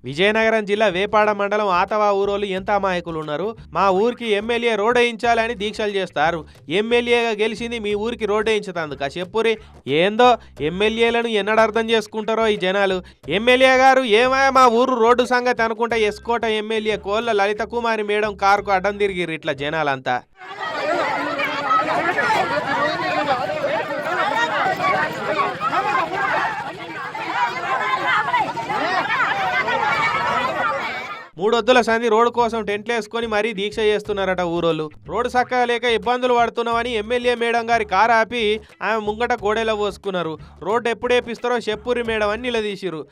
విజయనగరం జిల్లా వేపాడ మండలం ఆతవా ఊరోళ్ళు ఎంత అమాయకులు ఉన్నారు. మా ఊరికి ఎమ్మెల్యే రోడ్ వేయించాలని దీక్షలు చేస్తారు. ఎమ్మెల్యేగా గెలిచింది మీ ఊరికి రోడ్ వేయించుతందుక చెప్పురి. ఏందో ఎమ్మెల్యేలను ఎన్నడ అర్థం చేసుకుంటారో ఈ జనాలు. ఎమ్మెల్యే గారు ఏమయ్యా మా ఊరు రోడ్డు సంగతి అనుకుంటా ఎస్కోట ఎమ్మెల్యే కోళ్ళ లలిత కుమారి మేడం కారుకు అడ్డం తిరిగిర్రు ఇట్లా జనాలంతా. మూడొద్దుల సంధి రోడ్డు కోసం టెంట్లు వేసుకొని మరీ దీక్ష చేస్తున్నారట ఊరోళ్ళు. రోడ్డు చక్కగా లేక ఇబ్బందులు పడుతున్నామని ఎమ్మెల్యే మేడం గారి కారు ఆపి ఆమె ముంగట గోడెలో పోసుకున్నారు. రోడ్డు ఎప్పుడు వేపిస్తారో చెప్పురి మేడం అని నిలదీసిరు.